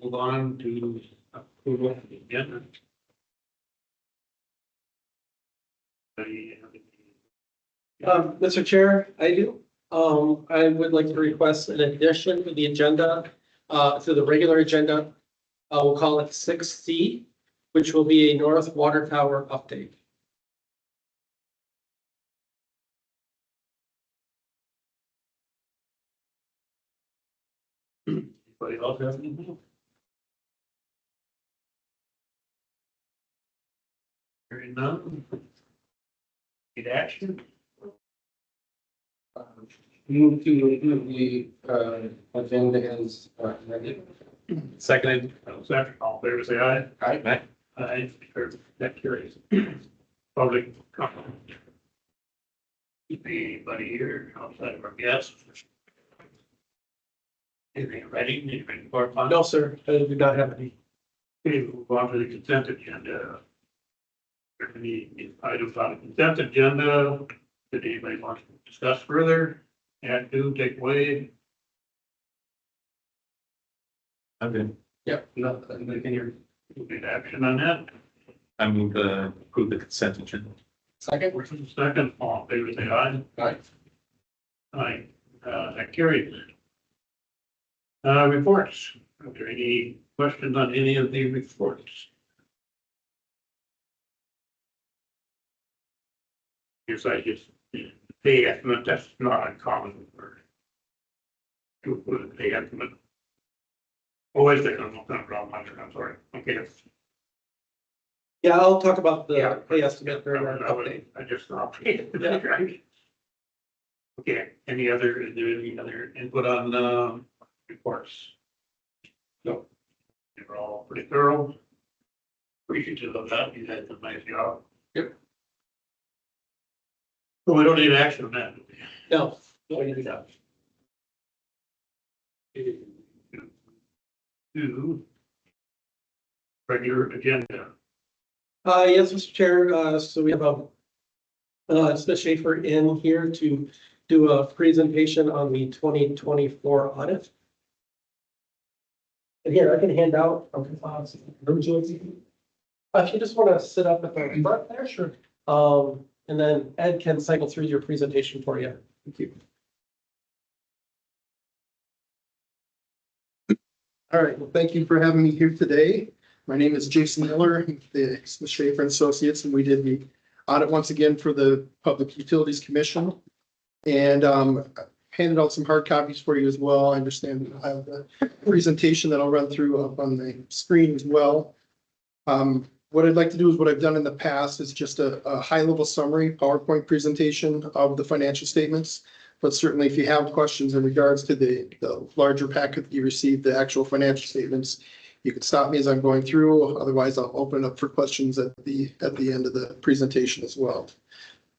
move on to approval of the agenda. Mr. Chair, I do. I would like to request an addition to the agenda, to the regular agenda. We'll call it 6C, which will be a North Water Tower update. Anybody else have anything? Hearing none. Need action? Move to approve the agenda as ready. Seconded. Second, all in favor, say aye. Aye. Aye, that carries. Public comment. Anybody here outside of our guests? Anything ready? Anything for fun? No, sir, I do not have any. Okay, we'll move on to the consent agenda. Are there any items on the consent agenda that anybody wants to discuss further? Add to, take away? I'm good. Yep, nothing in here. We'll need action on that. I move to approve the consent agenda. Second. First and second, all in favor, say aye. Aye. Aye, that carries. Reports. Are there any questions on any of the reports? Yes, I just pay estimate, that's not uncommon for to put a pay estimate. Oh, wait a second, I'm not wrong, I'm sorry. Okay. Yeah, I'll talk about Yeah. the pay estimate during our update. I just thought. Right. Okay, any other, is there any other input on, reports? No. They're all pretty thorough. Appreciative of that, you guys did a nice job. Yep. So we don't need action on that. Do we? No, no, you do not. To regular agenda. Yes, Mr. Chair, so we have Smith Schaefer in here to do a presentation on the 2024 audit. And here, I can hand out. If you just want to sit up at the front there, sure. And then Ed can cycle through your presentation for you. Thank you. All right, well, thank you for having me here today. My name is Jason Miller, the Smith Schaefer and Associates, and we did the audit once again for the Public Utilities Commission. And handed out some hard copies for you as well. I understand you'll have the presentation that I'll run through up on the screen as well. What I'd like to do is what I've done in the past is just a high-level summary PowerPoint presentation of the financial statements. But certainly if you have questions in regards to the larger packet that you received, the actual financial statements, you can stop me as I'm going through. Otherwise, I'll open up for questions at the end of the presentation as well.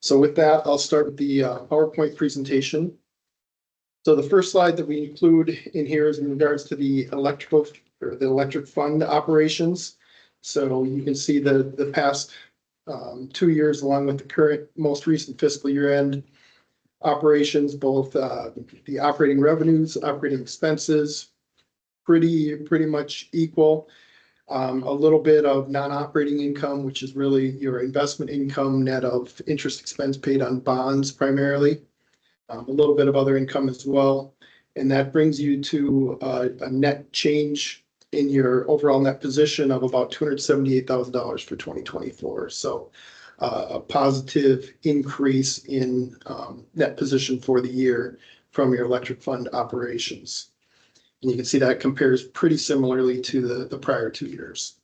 So with that, I'll start with the PowerPoint presentation. So the first slide that we include in here is in regards to the electric fund operations. So you can see the past 2 years along with the current most recent fiscal year end operations, both the operating revenues, operating expenses, pretty much equal. A little bit of non-operating income, which is really your investment income net of interest expense paid on bonds primarily. A little bit of other income as well. And that brings you to a net change in your overall net position of about $278,000 for 2024. So a positive increase in net position for the year from your electric fund operations. And you can see that compares pretty similarly to the prior 2 years.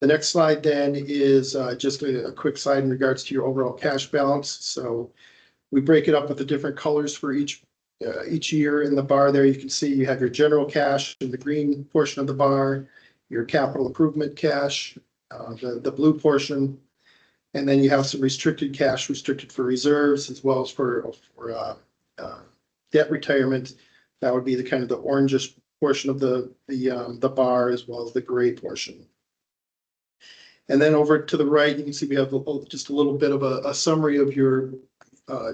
The next slide then is just a quick slide in regards to your overall cash balance. So we break it up with the different colors for each year. In the bar there, you can see you have your general cash in the green portion of the bar, your capital improvement cash, the blue portion, and then you have some restricted cash, restricted for reserves, as well as for debt retirement. That would be the kind of the orangish portion of the bar, as well as the gray portion. And then over to the right, you can see we have just a little bit of a summary of your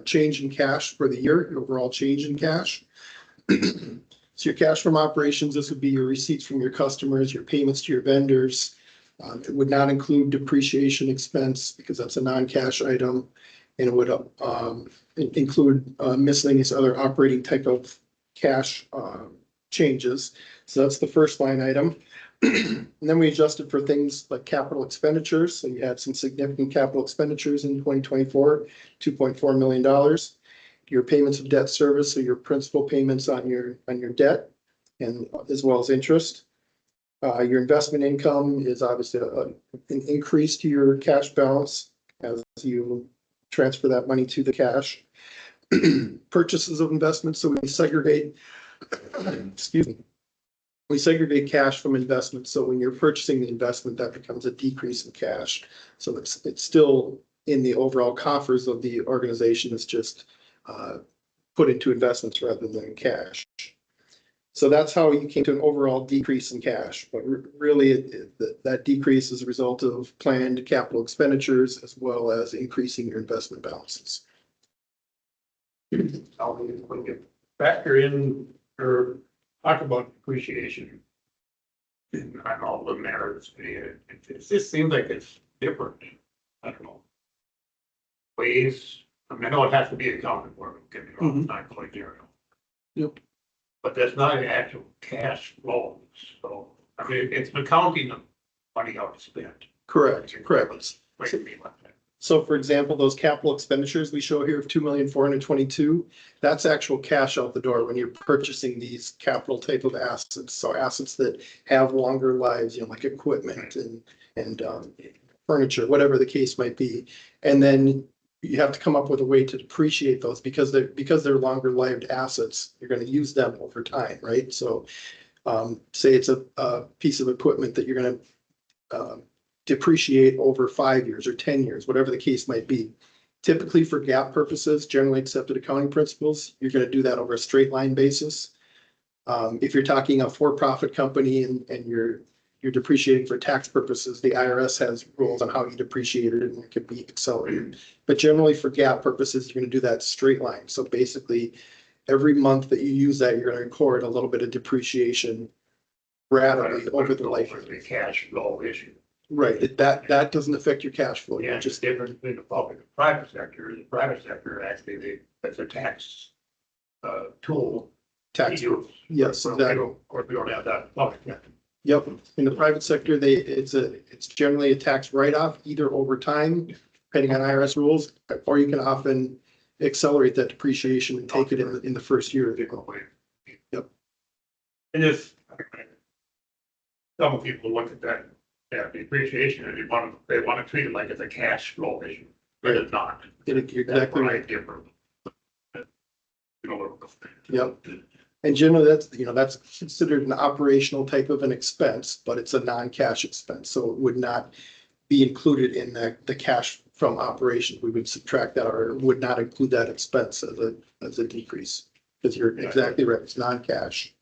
change in cash for the year, your overall change in cash. So your cash from operations, this would be your receipts from your customers, your payments to your vendors. It would not include depreciation expense because that's a non-cash item. And it would include miscellaneous other operating type of cash changes. So that's the first line item. And then we adjusted for things like capital expenditures. So you had some significant capital expenditures in 2024, $2.4 million. Your payments of debt service, so your principal payments on your debt, and as well as interest. Your investment income is obviously an increase to your cash balance as you transfer that money to the cash. Purchases of investments, so we segregate, excuse me, we segregate cash from investment. So when you're purchasing the investment, that becomes a decrease in cash. So it's still in the overall coffers of the organization. It's just put into investments rather than cash. So that's how you came to an overall decrease in cash. But really, that decrease is a result of planned capital expenditures as well as increasing your investment balances. When you factor in or talk about depreciation and all the merits, it just seems like it's different. I don't know. Ways, I mean, I know it has to be accounted for, don't get me wrong, it's not quite there. Yep. But that's not an actual cash flow, so, I mean, it's an accounting of money out spent. Correct. Like me like that. So for example, those capital expenditures we show here of 2,422,000, that's actual cash out the door when you're purchasing these capital type of assets. So assets that have longer lives, you know, like equipment and furniture, whatever the case might be. And then you have to come up with a way to depreciate those because they're longer lived assets. You're going to use them over time, right? So say it's a piece of equipment that you're going to depreciate over 5 years or 10 years, whatever the case might be. Typically for GAAP purposes, generally accepted accounting principles, you're going to do that over a straight line basis. If you're talking a for-profit company and you're depreciating for tax purposes, the IRS has rules on how you depreciate it and it can be accelerated. But generally for GAAP purposes, you're going to do that straight line. So basically every month that you use that, you're going to record a little bit of depreciation rapidly over the life of the cash flow issue. Right, that doesn't affect your cash flow. Yeah, just different between the public and private sector. The private sector, actually, that's a tax tool. Tax, use. yes, exactly. Of course, we don't have that in the public sector. Yep, in the private sector, it's generally a tax write-off either over time, depending on IRS rules, or you can often accelerate that depreciation and take it in the first year. Yep. And if some people look at that depreciation and they want to treat it like it's a cash flow issue, but it's not. You're exactly right. Different. Yep. And generally that's considered an operational type of an expense, but it's a non-cash expense. So it would not be included in the cash from operation. We would subtract that or would not include that expense as a decrease. Because you're exactly right. It's non-cash.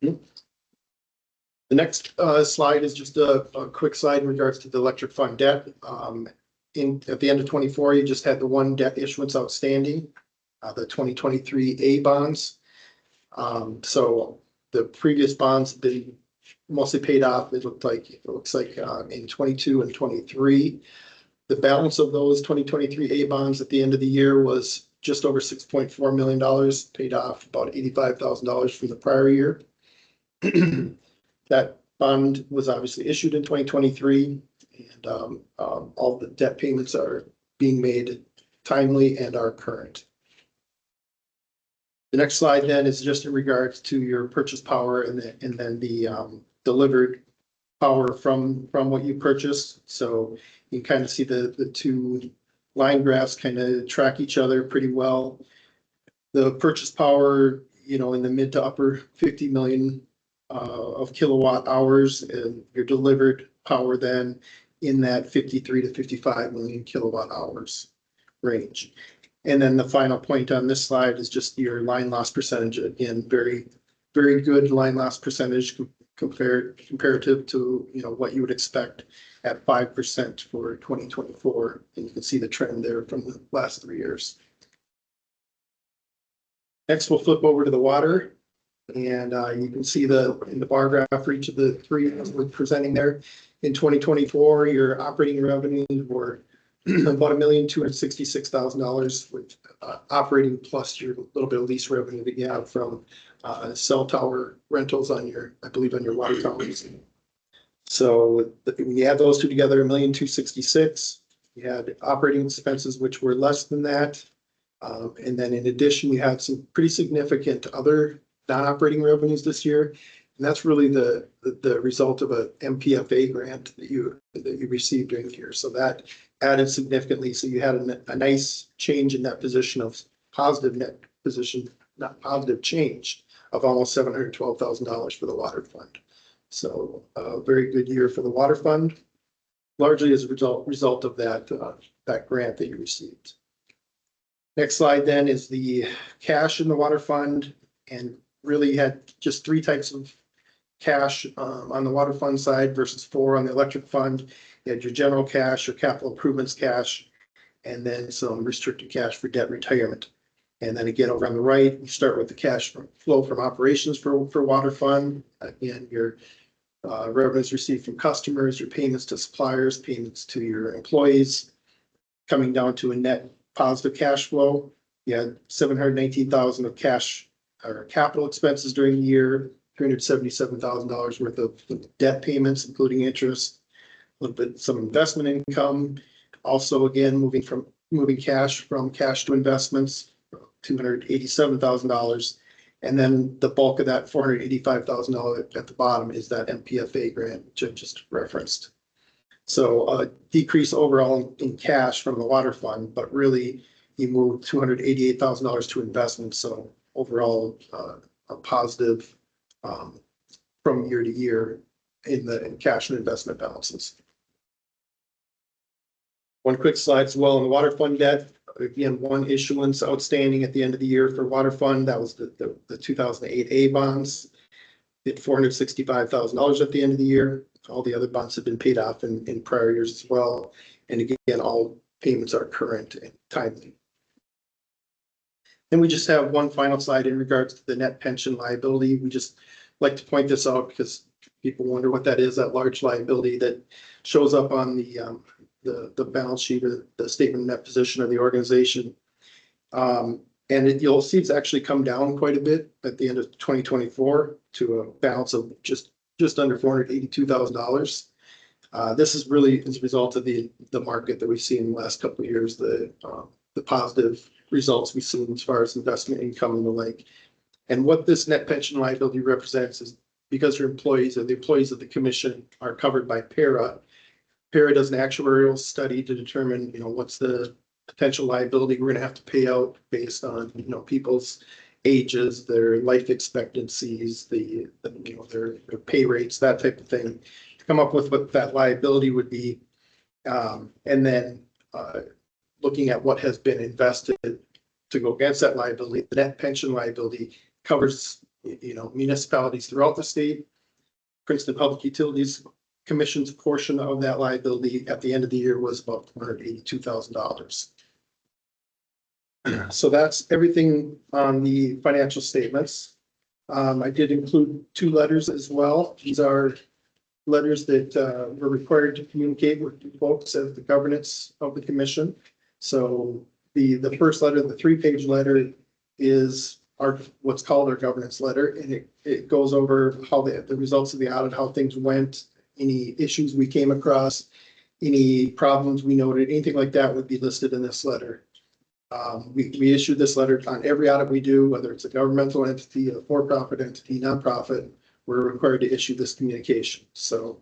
The next slide is just a quick slide in regards to the electric fund debt. At the end of 24, you just had the one debt issuance outstanding, the 2023 A bonds. So the previous bonds have been mostly paid off. It looks like in 22 and 23. The balance of those 2023 A bonds at the end of the year was just over $6.4 million, paid off about $85,000 from the prior year. That bond was obviously issued in 2023, and all the debt payments are being made timely and are current. The next slide then is just in regards to your purchase power and then the delivered power from what you purchased. So you can kind of see the two line graphs kind of track each other pretty well. The purchase power, in the mid to upper 50 million of kilowatt hours, and your delivered power then in that 53 to 55 million kilowatt hours range. And then the final point on this slide is just your line loss percentage. Again, very, very good line loss percentage comparative to what you would expect at 5% for 2024. And you can see the trend there from the last 3 years. Next, we'll flip over to the water. And you can see in the bar graph for each of the three that we're presenting there. In 2024, your operating revenues were about $1,266,000 with operating plus your little bit of lease revenue that you have from cell tower rentals on I believe on your water towers. So when you add those two together, $1,266,000. You had operating expenses which were less than that. And then in addition, we had some pretty significant other non-operating revenues this year. And that's really the result of a MPFA grant that you received during the year. So that added significantly. So you had a nice change in that position of positive net position, not positive change of almost $712,000 for the water fund. So a very good year for the water fund, largely as a result of that grant that you received. Next slide then is the cash in the water fund, and really had just three types of cash on the water fund side versus four on the electric fund. You had your general cash, your capital improvements cash, and then some restricted cash for debt retirement. And then again, over on the right, you start with the cash flow from operations for water fund. Again, your revenues received from customers, your payments to suppliers, payments to your employees, coming down to a net positive cash flow. You had $719,000 of cash or capital expenses during the year, $377,000 worth of debt payments, including interest, a little bit some investment income. Also, again, moving cash from cash to investments, $287,000. And then the bulk of that $485,000 at the bottom is that MPFA grant, which I just referenced. So a decrease overall in cash from the water fund, but really you moved $288,000 to investments. So overall, a positive from year to year in cash and investment balances. One quick slide as well on the water fund debt. Again, one issuance outstanding at the end of the year for water fund. That was the 2008 A bonds. Did $465,000 at the end of the year. All the other bonds have been paid off in prior years as well. And again, all payments are current and timely. And we just have one final slide in regards to the net pension liability. We just like to point this out because people wonder what that is, that large liability that shows up on the balance sheet or the statement of net position of the organization. And you'll see it's actually come down quite a bit at the end of 2024 to a balance of just under $482,000. This is really as a result of the market that we've seen in the last couple of years, the positive results we've seen as far as investment income and the like. And what this net pension liability represents is because your employees or the employees of the commission are covered by PARA. PARA does an actuarial study to determine, what's the potential liability we're going to have to pay out based on, people's ages, their life expectancies, their pay rates, that type of thing, to come up with what that liability would be. And then looking at what has been invested to go against that liability. The net pension liability covers, municipalities throughout the state. Princeton Public Utilities Commission's portion of that liability at the end of the year was about $482,000. So that's everything on the financial statements. I did include two letters as well. These are letters that we're required to communicate with folks as the governance of the commission. So the first letter, the 3-page letter, is what's called our governance letter, and it goes over how the results of the audit, how things went, any issues we came across, any problems we noted, anything like that would be listed in this letter. We issue this letter on every audit we do, whether it's a governmental entity, a for-profit entity, nonprofit, we're required to issue this communication. So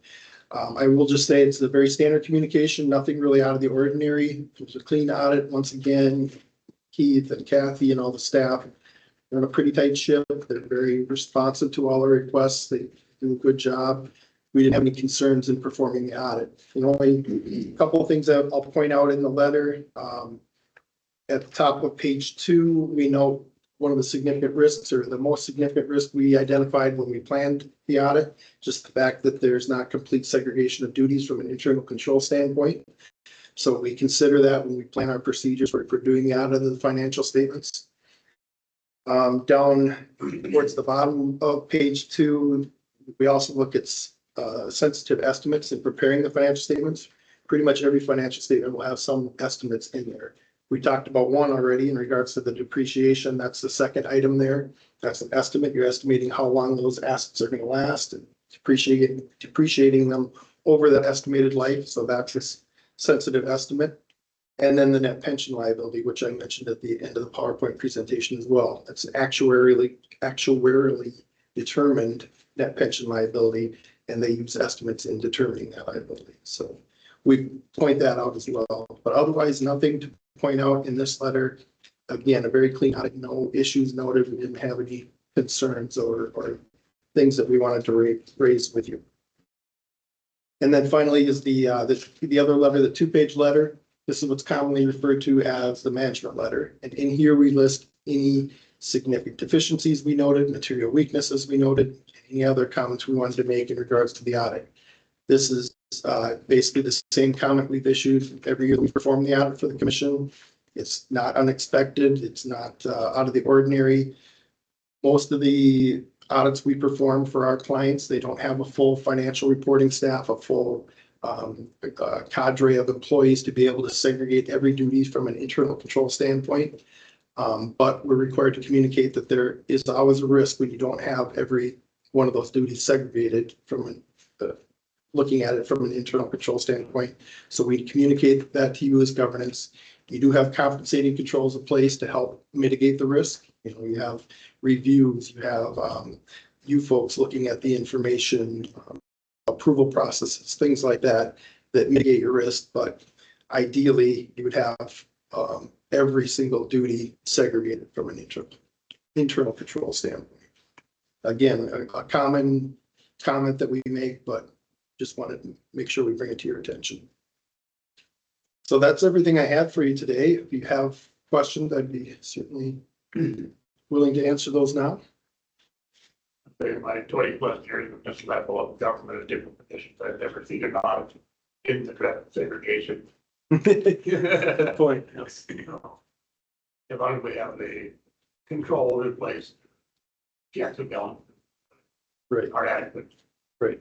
I will just say it's a very standard communication, nothing really out of the ordinary. It was a clean audit. Once again, Keith and Kathy and all the staff are on a pretty tight ship. They're very responsive to all our requests. They do a good job. We didn't have any concerns in performing the audit. Only a couple of things that I'll point out in the letter. At the top of page 2, we note one of the significant risks, or the most significant risk we identified when we planned the audit, just the fact that there's not complete segregation of duties from an internal control standpoint. So we consider that when we plan our procedures for doing the audit of the financial statements. Down towards the bottom of page 2, we also look at sensitive estimates in preparing the financial statements. Pretty much every financial statement will have some estimates in there. We talked about one already in regards to the depreciation. That's the second item there. That's an estimate. You're estimating how long those assets are going to last and depreciating them over that estimated life. So that's a sensitive estimate. And then the net pension liability, which I mentioned at the end of the PowerPoint presentation as well. That's an actuarially determined net pension liability, and they use estimates in determining that liability. So we point that out as well, but otherwise nothing to point out in this letter. Again, a very clean audit, no issues noted. We didn't have any concerns or things that we wanted to raise with you. And then finally is the other letter, the 2-page letter. This is what's commonly referred to as the management letter. And in here, we list any significant deficiencies we noted, material weaknesses we noted, any other comments we wanted to make in regards to the audit. This is basically the same comment we've issued every year we perform the audit for the commission. It's not unexpected. It's not out of the ordinary. Most of the audits we perform for our clients, they don't have a full financial reporting staff, a full cadre of employees to be able to segregate every duty from an internal control standpoint. But we're required to communicate that there is always a risk when you don't have every one of those duties segregated from looking at it from an internal control standpoint. So we communicate that to you as governance. You do have compensating controls in place to help mitigate the risk. You know, you have reviews, you have you folks looking at the information, approval processes, things like that, that mitigate your risk. But ideally, you would have every single duty segregated from an internal control standpoint. Again, a common comment that we make, but just wanted to make sure we bring it to your attention. So that's everything I had for you today. If you have questions, I'd be certainly willing to answer those now. My 20+ years of this level of government of different positions, I've never seen an audit in the credit segregation. Good point. Yes, you know, as long as we have the control in place, checks and balances Right. are adequate. Right.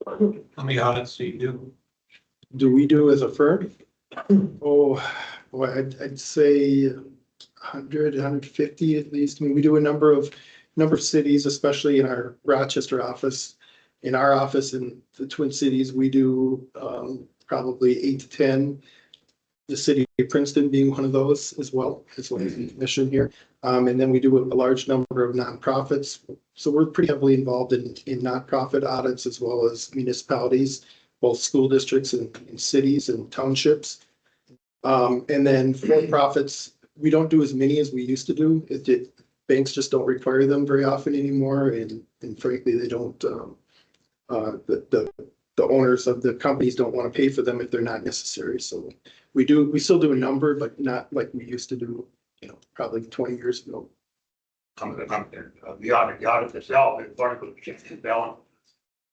How many audits do you do? Do we do as a firm? Oh, boy, I'd say 100, 150 at least. I mean, we do a number of cities, especially in our Rochester office. In our office in the Twin Cities, we do probably 8 to 10. The city of Princeton being one of those as well as the commission here. And then we do a large number of nonprofits. So we're pretty heavily involved in nonprofit audits as well as municipalities, both school districts and cities and townships. And then for-profits, we don't do as many as we used to do. Banks just don't require them very often anymore. And frankly, they don't, the owners of the companies don't want to pay for them if they're not necessary. So we still do a number, but not like we used to do, you know, probably 20 years ago. The audit itself is part of the checks and balances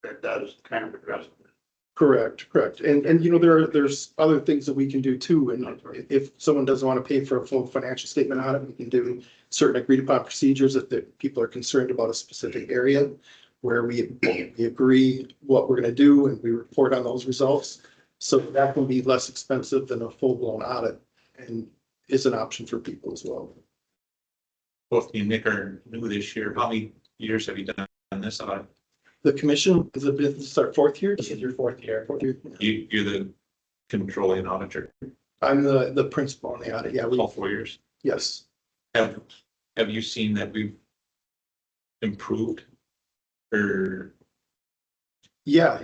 that does kind of address. Correct. And you know, there's other things that we can do too. And if someone doesn't want to pay for a full financial statement audit, we can do certain agreed upon procedures if the people are concerned about a specific area where we agree what we're going to do and we report on those results. So that can be less expensive than a full-blown audit and is an option for people as well. Both me and Nick are new this year. How many years have you done this audit? The commission is this is our 4th year. This is your 4th year. 4th year. You're the controlling auditor, I'm the principal on the audit. Yeah, all 4 years. yes. Have you seen that we've improved? Or Yeah.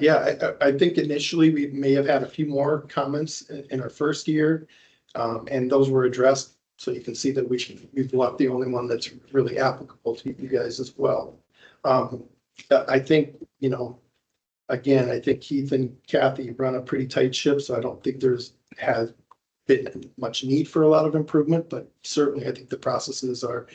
I think initially we may have had a few more comments in our first year. And those were addressed. So you can see that we've left the only one that's really applicable to you guys as well. I think, you know, again, I think Keith and Kathy run a pretty tight ship, so I don't think has been much need for a lot of improvement, but certainly I think the processes are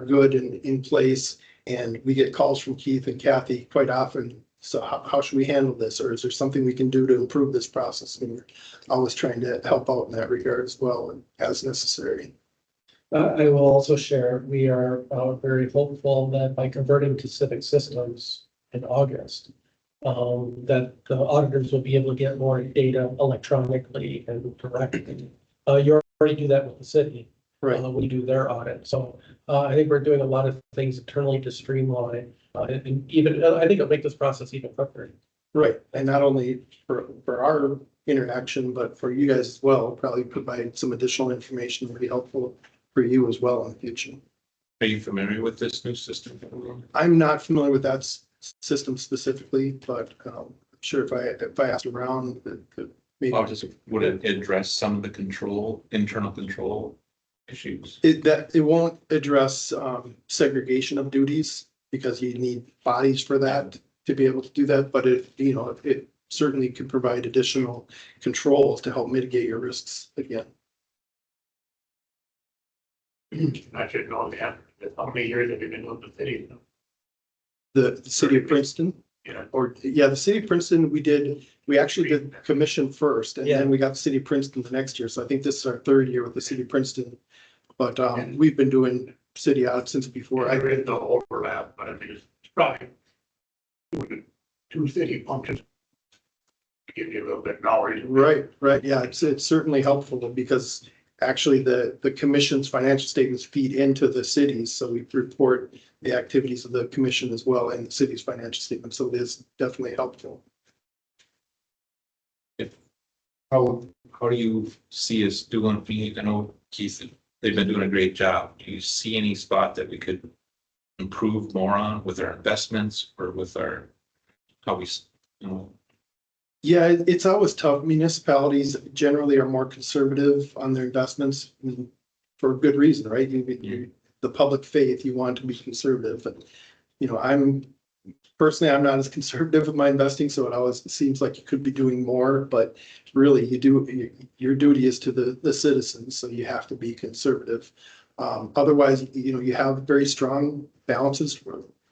good and in place. And we get calls from Keith and Kathy quite often. So how should we handle this? Or is there something we can do to improve this process? And we're always trying to help out in that regard as well and as necessary. I will also share, we are very hopeful that by converting to civic systems in August, that the auditors will be able to get more data electronically and directly. You already do that with the city. Right. When you do their audit. So I think we're doing a lot of things internally to streamline, and even, I think it'll make this process even quicker. Right, and not only for our interaction, but for you guys as well, probably provide some additional information that would be helpful for you as well in the future. Are you familiar with this new system? I'm not familiar with that system specifically, but I'm sure if I asked around, that maybe Would it address some of the internal control issues? it won't address segregation of duties because you need bodies for that to be able to do that, but it certainly can provide additional controls to help mitigate your risks again. I should know that, how many years have you been with the city? The city of Princeton, Yeah. the city of Princeton, we actually did commission first, and then we got the city of Princeton the next year. So I think this is our third year with the city of Princeton. But we've been doing city audit since before. I read the overlap, but I think it's probably two city functions. Give you a little bit of knowledge. Right. Yeah, it's certainly helpful because actually the commission's financial statements feed into the cities. So we report the activities of the commission as well and the city's financial statement. So it is definitely helpful. How do you see us doing? I know Keith, they've been doing a great job. Do you see any spot that we could improve more on with our investments or with our, how we, Yeah, it's always tough. Municipalities generally are more conservative on their investments for good reason, right? The public faith, you want to be conservative. But, I'm not as conservative with my investing, so it always seems like you could be doing more, but really your duty is to the citizens, so you have to be conservative. Otherwise, you have very strong balances,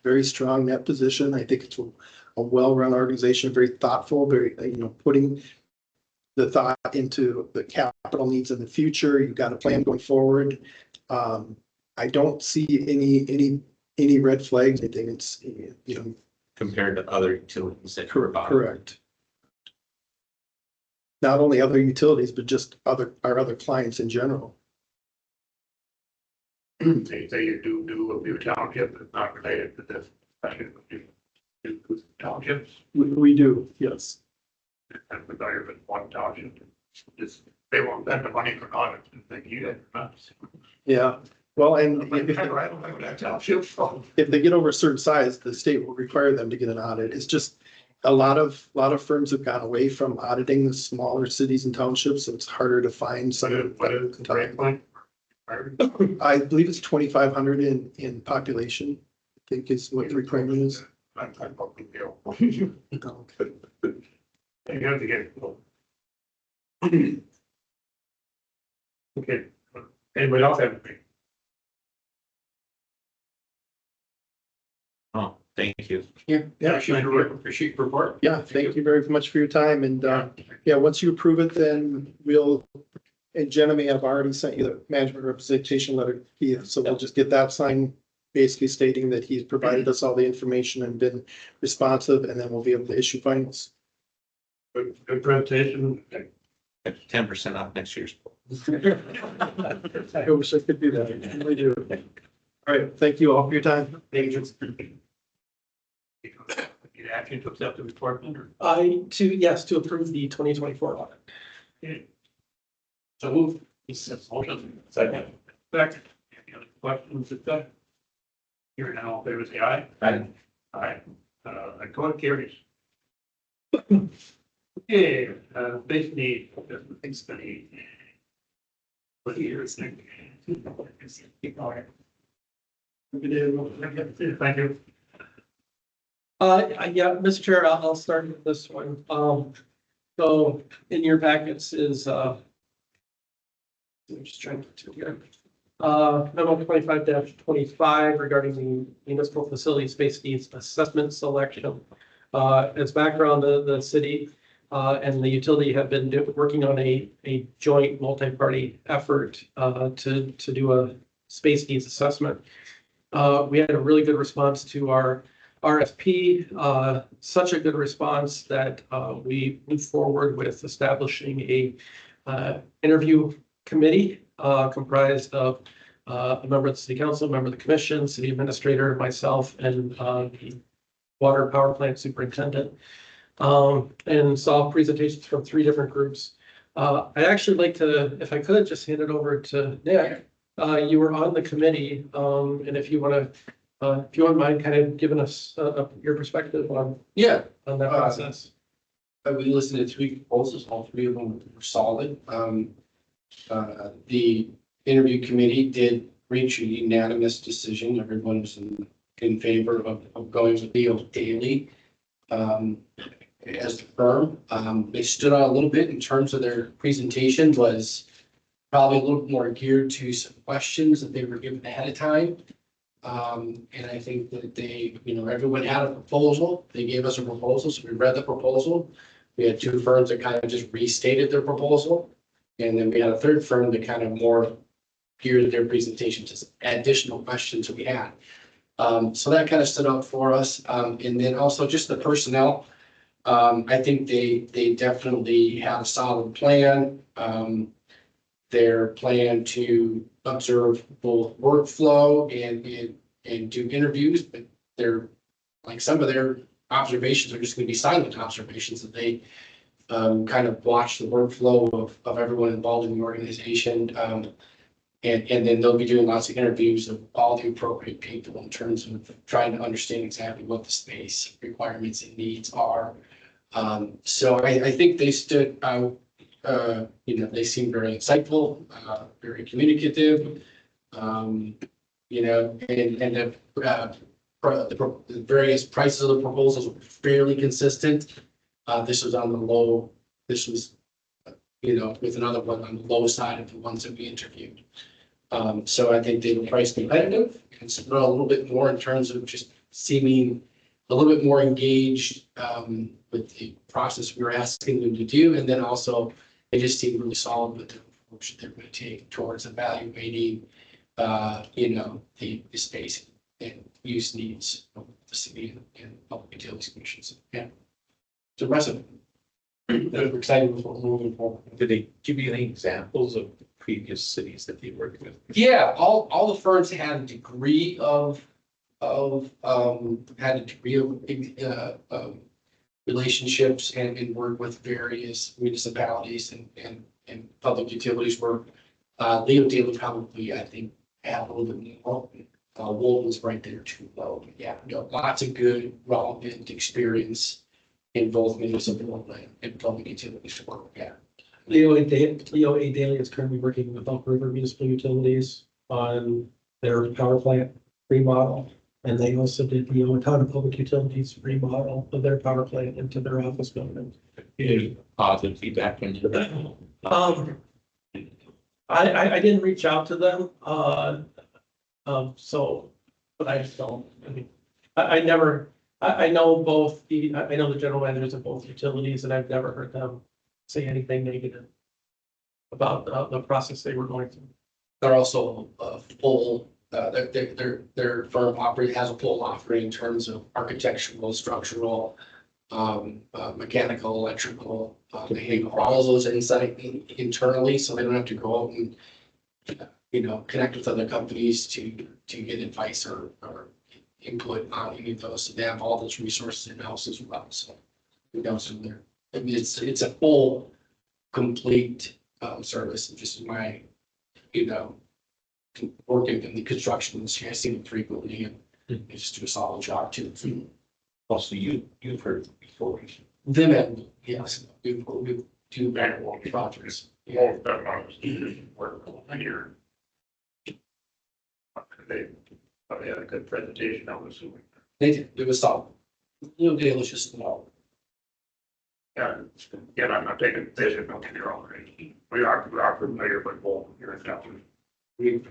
very strong net position. I think it's a well-run organization, very thoughtful, very, putting the thought into the capital needs in the future. You've got a plan going forward. I don't see any red flags. I think it's, compared to other utilities that. correct. Not only other utilities, but just our other clients in general. They say you do a few townships, it's not related to this. Townships, We do, yes. and the guy with one township, just, they won't spend the money for audit, and they need it. Yeah, well, and I don't know that township. if they get over a certain size, the state will require them to get an audit. It's just a lot of firms have gone away from auditing the smaller cities and townships, so it's harder to find some. What is the break point? I believe it's 2,500 in population, I think is what the requirement is. I'm fucking deal. You have to get it. Okay, anybody else have anything? Oh, thank you. Yeah, Appreciate your report. yeah, thank you very much for your time, and once you approve it, then and Jenna may have already sent you the management representation letter, so we'll just get that signed, basically stating that he's provided us all the information and been responsive, and then we'll be able to issue finals. Good presentation. 10% off next year's. I wish I could do that, I really do. All right, thank you all for your time. Need action to accept the report. To approve the 2024 audit. So move. Motion. Second. Second. Any other questions? Discussion? Hearing none, all in favor, say aye. Aye. Aye. Code carries. Okay, base need. Thanks, Benny. What years? Thank you. Yeah, Mr. Chair, I'll start with this one. So in your packets is, I'm just trying to get to here. Memo 25-25 regarding the municipal facility space needs assessment selection. As background, the city and the utility have been working on a joint multi-party effort to do space needs assessment. We had a really good response to our RFP, such a good response that we moved forward with establishing a interview committee comprised of a member of the city council, a member of the commission, city administrator, myself, and the water power plant superintendent. And saw presentations from 3 different groups. I'd actually like to, if I could, just hand it over to Nick. You were on the committee, and if you want to, if you wouldn't mind kind of giving us your perspective on Yeah, that process. we listened to 3 proposals, all 3 of them were solid. The interview committee did reach a unanimous decision. Everyone was in favor of going with Leo Daly as the firm. They stood out a little bit in terms of their presentation, was probably a little more geared to some questions that they were given ahead of time. And I think that they, everyone had a proposal. They gave us a proposal, so we read the proposal. We had 2 firms that kind of just restated their proposal. And then we had a 3rd firm that kind of more geared their presentation to additional questions that we had. So that kind of stood out for us. And then also just the personnel. I think they definitely had a solid plan. Their plan to observe both workflow and do interviews, but they're like some of their observations are just going to be silent observations that they kind of watch the workflow of everyone involved in the organization. And then they'll be doing lots of interviews of all the appropriate people in terms of trying to understand exactly what the space requirements and needs are. So I think they stood out. They seem very insightful, very communicative, and the various prices of the proposals were fairly consistent. This was on the low, this was, with another one on the low side of the ones that we interviewed. So I think they were price competitive and stood out a little bit more in terms of just seeming a little bit more engaged with the process we were asking them to do. And then also they just seemed really solid with the approach they're going to take towards evaluating, the space and use needs of the city and public utilities commissions. Yeah. It's impressive. We're excited with what we're moving forward. Did they give you any examples of previous cities that they worked with? Yeah, all the firms had a degree of relationships and work with various municipalities and public utilities where Leo Daly probably, I think, had a little bit more. Wold was right there too, though. Yeah, lots of good, relevant experience in both municipal and public utilities work. Yeah. Leo A. Daly is currently working with Elk River Municipal Utilities on their power plant remodel. And they also did the Town of Public Utilities remodel of their power plant into their office building. Any positive feedback from you? I didn't reach out to them, but I just don't, I know both I know the general managers of both utilities, and I've never heard them say anything negative about the process they were going through. They're also full. Their firm has a full offering in terms of architectural, structural, mechanical, electrical. They have all of those insight internally, so they don't have to go out and connect with other companies to get advice or input on any of those. So they have all those resources in house as well. So so there. I mean, it's a full, complete service. Just my working in the construction industry, I see them frequently, and they just do a solid job too. Also, you've heard before. Them and yes, we do very long projects. Both of them, I was working here. They probably had a good presentation, I was assuming. They did. It was solid. It was just Yeah, I'm not taking a position, don't get me wrong. We are familiar with both here in town. We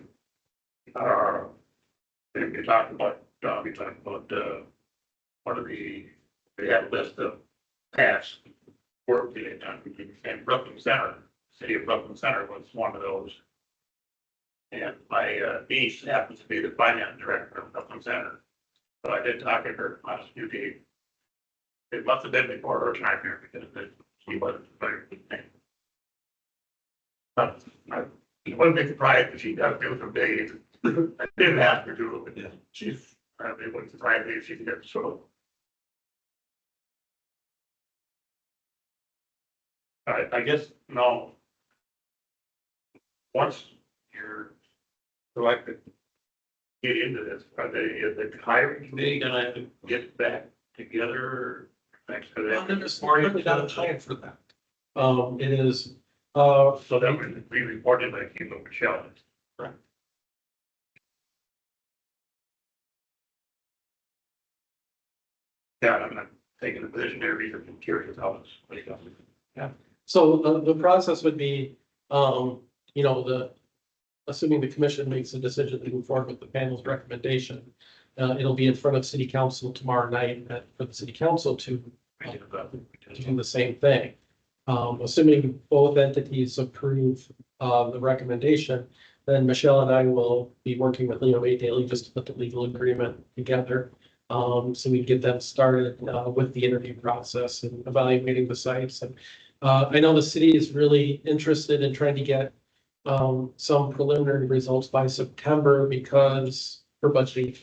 talked about, they had a list of past work they had done, and Brooklyn Center, city of Brooklyn Center was one of those And my niece happens to be the finance director of Upland Center. So I did talk to her last few days. It must have been before her time here because she wasn't very good name. But I wouldn't be surprised if she does do some days. I didn't ask her to, but she's, it wouldn't surprise me if she did, so. I guess, no. Once you're selected, get into this, is the hiring committee gonna have to get back together next to that? There's really not a time for that. It is, So that would be reported like you know, Michelle. Right. Yeah, I'm not taking a position there either, I'm curious how it's. so the process would be, you know, assuming the commission makes a decision to move forward with the panel's recommendation, it'll be in front of city council tomorrow night for the city council to do the same thing. Assuming both entities approve the recommendation, then Michelle and I will be working with Leo A. Daily just to put the legal agreement together. So we get them started with the interview process and evaluating the sites. And I know the city is really interested in trying to get some preliminary results by September because for budgeting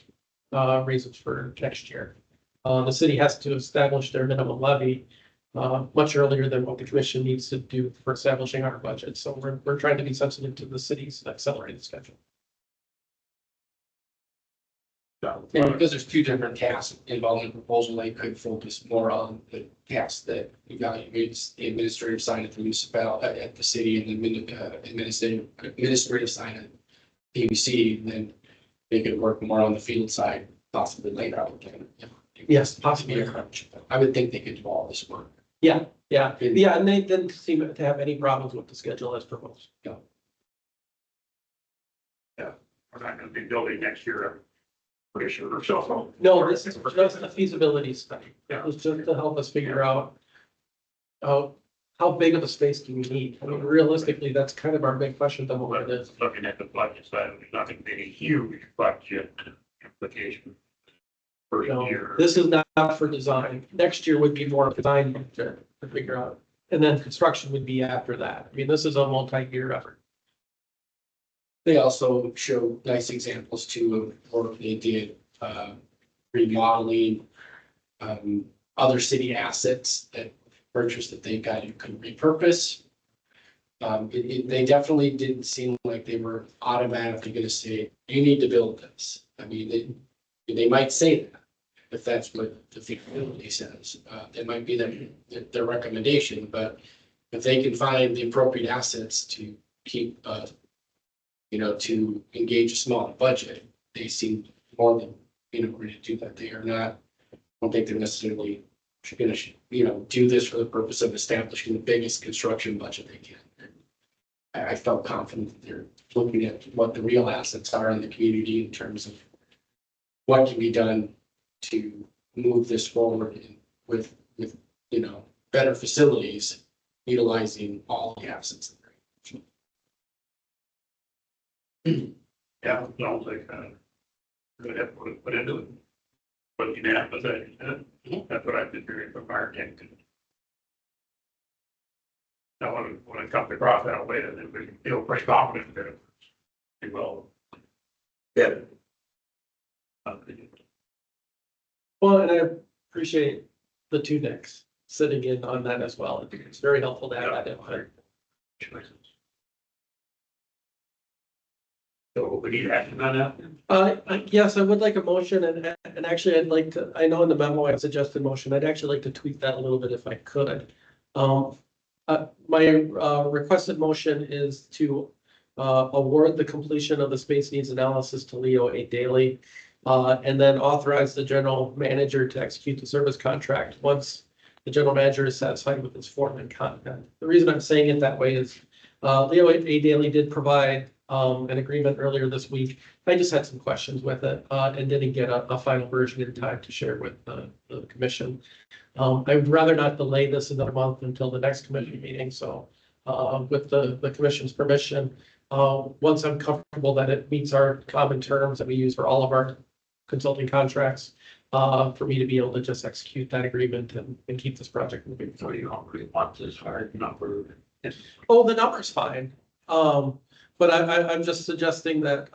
reasons for next year. The city has to establish their minimum levy much earlier than what the commission needs to do for establishing our budget. So we're trying to be sensitive to the city's accelerated schedule. And because there's two different tasks involved in the proposal, they could focus more on the task that evaluates the administrative side of the municipal at the city and the administrative side of PBC, and then they could work more on the field side, possibly later out. Yes, possibly. I would think they could do all this work. Yeah, and they didn't seem to have any problems with the schedule as proposed. We're not gonna be building next year, I'm pretty sure, so. No, this is just a feasibility study. Yeah. It was just to help us figure out how big of a space do we need? I mean, realistically, that's kind of our big question at the moment is. Looking at the budget side, there's not gonna be any huge budget implication. First No, year. this is not for design. Next year would be more design to figure out. And then construction would be after that. I mean, this is a multi-year effort. They also show nice examples too of work they did, remodeling, other city assets that purchased that they got and could repurpose. They definitely didn't seem like they were automatically gonna say, you need to build this. I mean, they might say that, if that's what the feasibility says. It might be their recommendation, but if they can find the appropriate assets to keep, to engage a small budget, they seem more than, ready to do that. They are not, I don't think they're necessarily gonna, do this for the purpose of establishing the biggest construction budget they can. I felt confident that they're looking at what the real assets are in the community in terms of what can be done to move this forward with better facilities, utilizing all the assets. Yeah, sounds like, good effort put into it. But you know, that's what I've been hearing from our team. Now, when it comes across that way, then we feel pretty confident that it will get it. Well, and I appreciate the two decks sitting in on that as well. I think it's very helpful to have that input. Choices. So we need action on that? Yes, I would like a motion and actually I'd like to, I know in the memo I suggested motion, I'd actually like to tweak that a little bit if I could. My requested motion is to award the completion of the space needs analysis to Leo A. Daily. And then authorize the general manager to execute the service contract once the general manager is satisfied with its form and content. The reason I'm saying it that way is Leo A. Daily did provide an agreement earlier this week. I just had some questions with it and didn't get a final version in time to share with the commission. I would rather not delay this another month until the next commission meeting. So with the commission's permission, Once I'm comfortable that it meets our common terms that we use for all of our consulting contracts, for me to be able to just execute that agreement and keep this project moving. So you don't really want this hard number. Oh, the number's fine. But I'm just suggesting that,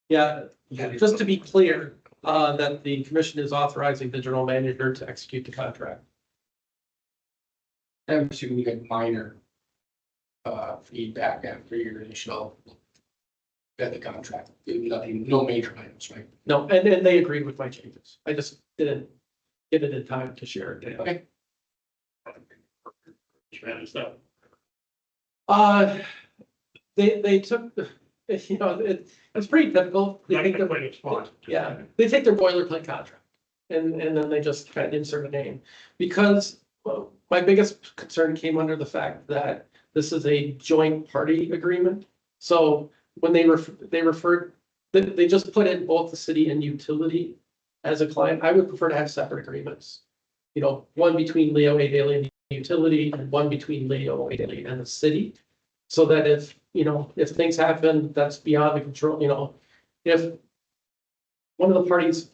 yeah, just to be clear, that the commission is authorizing the general manager to execute the contract. I'm assuming you get minor feedback after your initial at the contract. Nothing, no major items, right? No, and they agreed with my changes. I just didn't get it in time to share it. Okay. Spanish stuff. They took, you know, it's pretty difficult. They take Technically, it's fine. Yeah, they take their boilerplate contract and then they just kind of insert a name. Because well, my biggest concern came under the fact that this is a joint party agreement. So when they referred, they just put in both the city and utility as a client. I would prefer to have separate agreements. You know, one between Leo A. Daily and the utility and one between Leo A. Daily and the city. So that if, you know, if things happen, that's beyond the control, you know, if one of the parties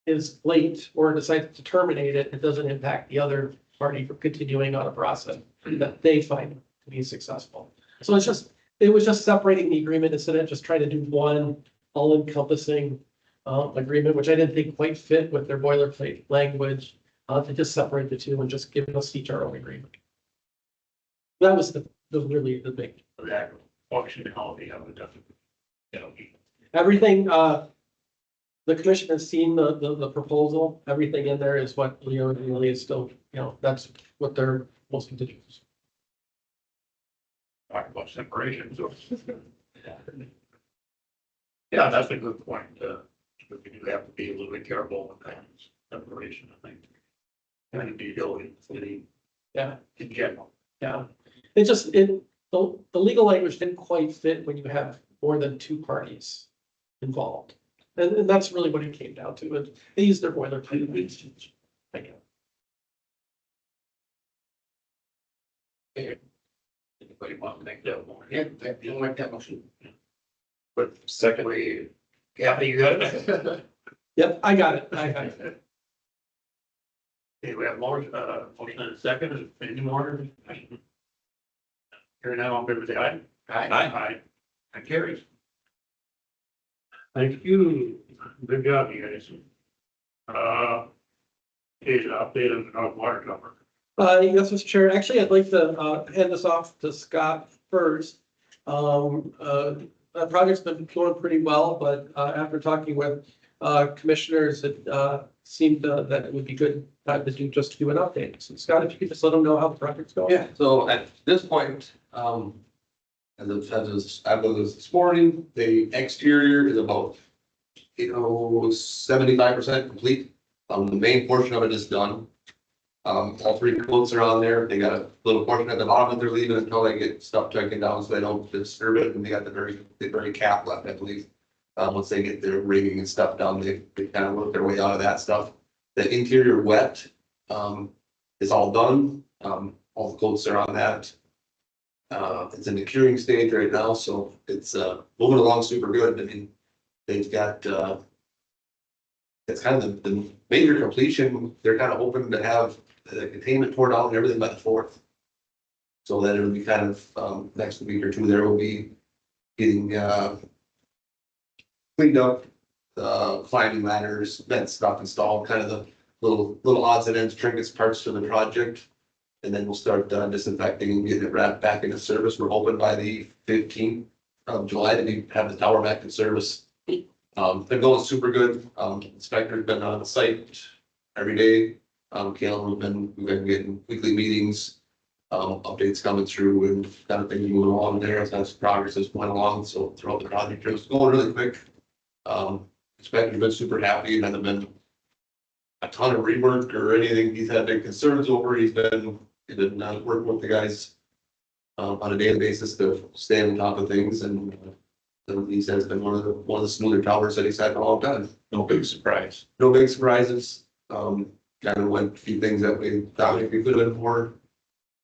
is late or decides to terminate it, it doesn't impact the other party from continuing on a process that they find to be successful. So it was just separating the agreement instead of just trying to do one all-encompassing agreement, which I didn't think quite fit with their boilerplate language, to just separate the two and just give us each our own agreement. That was really the big. That functionality of it doesn't, you know, Everything, the commission has seen the proposal, everything in there is what Leo really is still, you know, that's what they're most to do. talk about separation, so. Yeah, that's a good point. We do have to be a little bit careful with that separation, I think. And be building the city. Yeah. In general. Yeah, the legal language didn't quite fit when you have more than two parties involved. And that's really what it came down to. And they used their boilerplate. Anybody want to make that one? Yeah, you'll make that motion. But secondly, Kathy, you got it? Yep, I got it. I got it. Okay, we have more, motion and a second, any more? Here now, on favor, say aye. Aye. Aye. That carries. Thank you. Good job, you guys. Here's an update on the water cover. Yes, Mr. Chair, actually, I'd like to hand this off to Scott first. The project's been going pretty well, but after talking with commissioners, it seemed that it would be good time to do an update. So Scott, if you could just let them know how the project's going. Yeah, so at this point, as of this morning, the exterior is about, 75% complete. The main portion of it is done. All three coats are on there. They got a little portion at the bottom that they're leaving until they get stuff taken down so they don't disturb it. And they got the very cap left, I believe. Once they get their rigging and stuff done, they kind of work their way out of that stuff. The interior wet, is all done. All the coats are on that. It's in the curing stage right now, so it's moving along super good. I mean, they've got it's kind of the major completion. They're kind of hoping to have the containment torn out and everything by the 4th. So that it'll be kind of next week or two there will be getting cleaned up, climbing ladders, vent stuff installed, kind of the little odds and ends, trinkets, parts to the project. And then we'll start disinfecting and getting it wrapped back into service. We're hoping by the 15th of July to have the tower back in service. They're going super good. Inspector's been on site every day. Caleb, we've been getting weekly meetings, updates coming through and kind of things moving along there as progress is going along. So throughout the project, it's going really quick. Inspector's been super happy and hasn't been a ton of rework or anything he's had big concerns over. He's been working with the guys on a daily basis to stay on top of things, and he says it's been one of the smoother towers that he's had in a long time. No big surprise. No big surprises. Kind of went a few things that we thought we could have been more.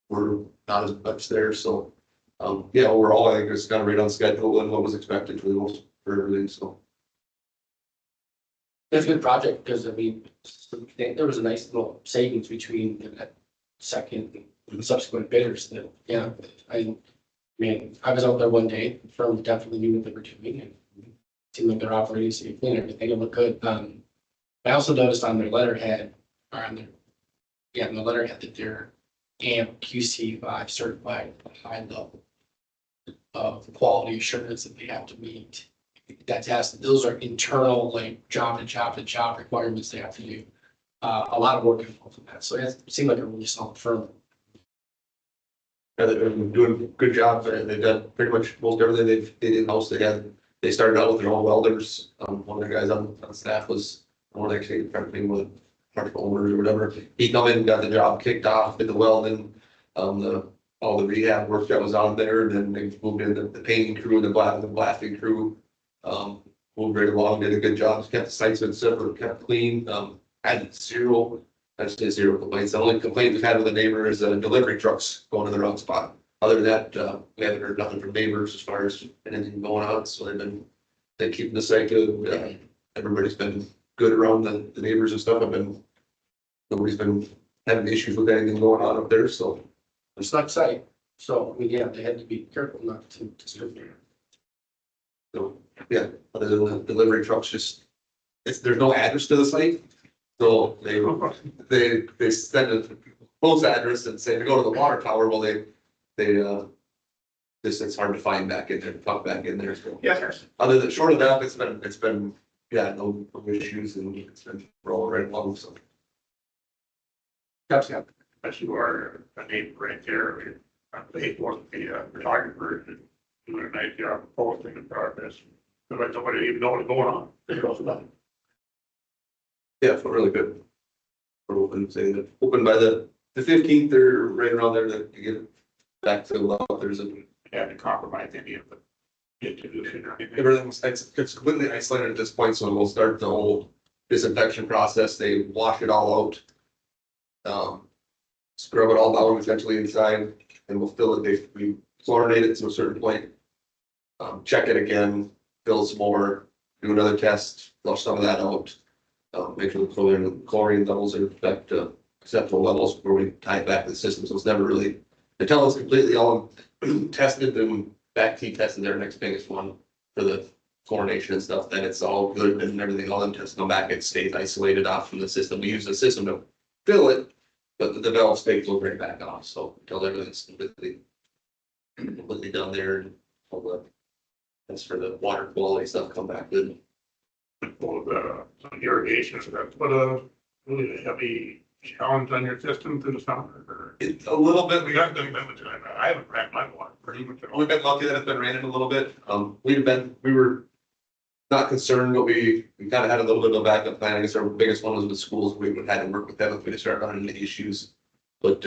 We're not as much there, so Yeah, overall, I think it's kind of right on schedule and what was expected for the most, for everything, so. It's a good project because I mean, there was a nice little savings between the second and subsequent bidders that, yeah, I mean, I was out there one day, the firm definitely knew what they were doing and it seemed like they're operating safely and everything, it looked good. I also noticed on their letterhead, or on their, yeah, on the letterhead that they're AMP QC5 certified at a high level of quality assurance that they have to meet. That's has, those are internal, like job to job to job requirements they have to do. A lot of work involved in that. So it seemed like a really solid firm. Yeah, they've been doing a good job, and they've done pretty much most everything they did in-house. They started out with their own welders. One of the guys on staff was one of the actually trying with partial owners or whatever. He come in and got the job kicked off, did the welding, all the rehab work that was on there, and then they moved in the painting crew and the blasting crew. Moved right along, did a good job, just kept the sites been separate, kept clean, had zero, I'd say zero complaints. The only complaint we've had with the neighbor is delivery trucks going to the wrong spot. Other than that, we haven't heard nothing from neighbors as far as anything going on, so they're keeping the site good. Everybody's been good around the neighbors and stuff. Nobody's been having issues with anything going on up there, so. It's not site. So, I mean, yeah, they had to be careful not to disturb them. So, yeah, other than the delivery trucks, there's no address to the site. So they send a close address and say to go to the water tower. Well, it's hard to find back in there, tuck back in there. So Yes. other than short of that, it's been, yeah, no issues and it's been rolling right along, so. Yes, yeah. As you are a neighbor right there, I paid for the photographer and doing a nice job of posting in progress. But nobody even know what's going on. It goes nothing. Yeah, feel really good. We're open, say that, open by the 15th, they're right around there to get it back to level. There's a, Had to compromise any of the distribution or anything. it's completely isolated at this point, so we'll start the whole disinfection process. They wash it all out. Scrub it all down essentially inside, and we'll fill it. We chlorinate it to a certain point. Check it again, fill some more, do another test, flush some of that out. Make sure the chlorine levels are back to acceptable levels before we tie it back to the system. So it's never really, until it's completely all tested and back T tested their next biggest one for the chlorination and stuff, then it's all good and everything, all them tests come back, it stays isolated off from the system. We use the system to fill it, but the valve stays will bring back off. So until everything's completely done there and all the, that's for the water quality stuff come back good. For the irrigation, so that's what a really heavy challenge on your system to the summer. Or It's a little bit, we haven't been limited. I haven't ran my water pretty much at all. we've been lucky that it's been raining a little bit. We were not concerned, but we kind of had a little bit of a backup plan. I guess our biggest one was with schools. We would have had to work with them if we started running into issues. But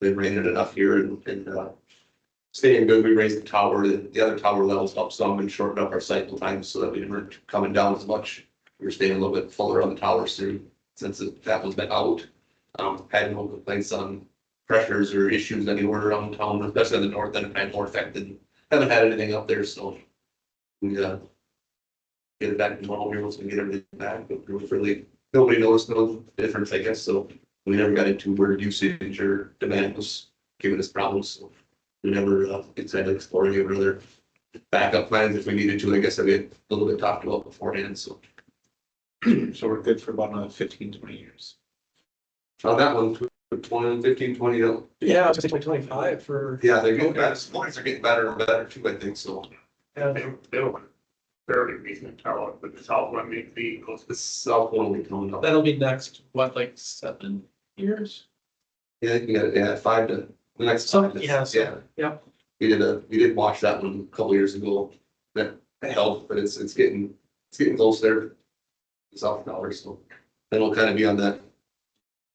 been raining enough here and staying good. We raised the tower. The other tower levels up some and shortened up our cycle times so that we weren't coming down as much. We were staying a little bit fuller on the towers through since that one's been out. Had no complaints on pressures or issues anywhere around town, especially in the north end, and more affected. Haven't had anything up there, so we get it back to normal here once we get everything back. But there was really nobody noticed no difference, I guess. So we never got into where usage or demand was giving us problems. So we never decided to explore any other backup plans if we needed to. I guess that we had a little bit talked about beforehand. So So we're good for about another 15, 20 years. on that one, 15, 20. Yeah, I was gonna say 2025 for. Yeah, they're getting better. Supplies are getting better and better too, I think. So They were fairly recent tower, but the south one may be close the south one will be coming up. That'll be next, what, like 7 years? Yeah, I think we got it. Yeah, 5 to the next. So, 5 to- yeah, so- Yeah. Yep. We did watch that one a couple years ago. That helped, but it's getting close there. The south tower, so then we'll kind of be on that.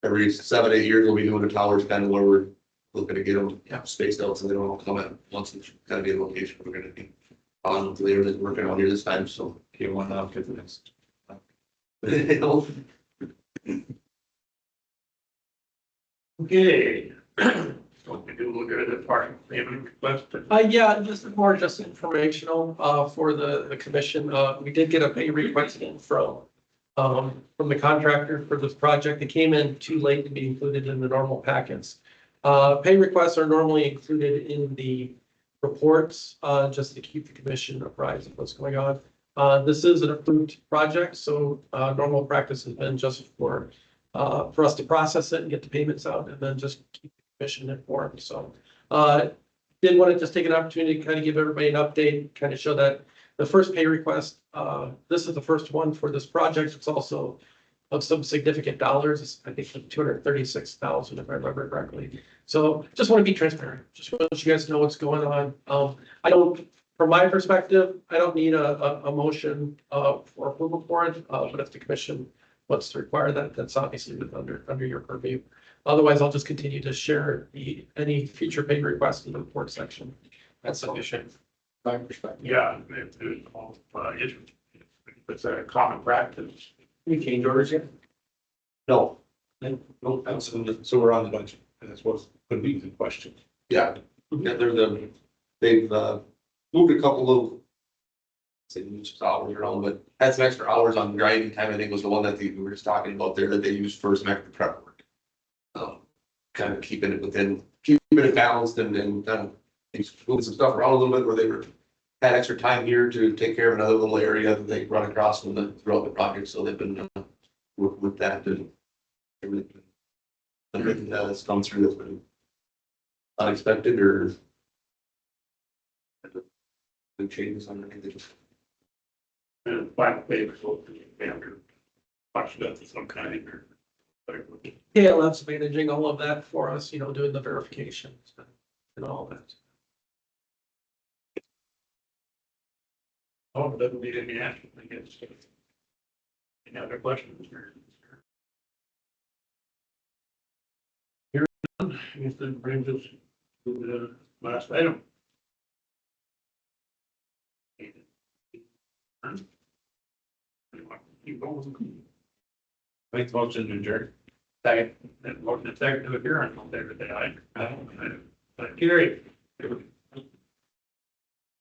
Every 7, 8 years, we'll be doing the towers kind of where we're looking to get them spaced out so they don't all come at once and kind of be a location we're gonna be on later than working on here this time, so. Okay, one now, get the next. You know, Okay, so what we do, look at the parking payment request. Yeah, just more just informational, for the commission. We did get a pay request in from the contractor for this project. It came in too late to be included in the normal packets. Pay requests are normally included in the reports, just to keep the commission apprised of what's going on. This is an approved project, so, normal practice has been just for us to process it and get the payments out and then just keep the commission informed. So, did want to just take an opportunity to kind of give everybody an update, kind of show that the first pay request, this is the first one for this project. It's also of some significant dollars. It's, I think, 236,000, if I remember correctly. So just want to be transparent. Just want you guys to know what's going on. I don't, from my perspective, I don't need a motion for approval for it. But if the commission wants to require that, that's obviously under your purview. Otherwise, I'll just continue to share any future pay requests in the report section. That's sufficient. My perspective. Yeah, it's a common practice. Any change orders yet? No, No, that's, so we're on the budget, and that's what's gonna be the question. yeah, they've moved a couple of. Say moved hours around, but had some extra hours on grinding time. I think was the one that we were just talking about there that they used for some extra prep work. Kind of keeping it balanced and kind of moving some stuff around a little bit where they had extra time here to take care of another little area that they run across throughout the project. So they've been working with that and everything that's come through that's been unexpected or the changes on anything. And final payment will be after watch that of some kind or. KLF's managing all of that for us, doing the verifications and all that. Oh, it doesn't need any action, I guess. Any other questions? Here, I guess that brings us to the last item. Make the motion to adjourn. Second. That motion is second to adjourn, all in favor, say aye. Aye. Carry.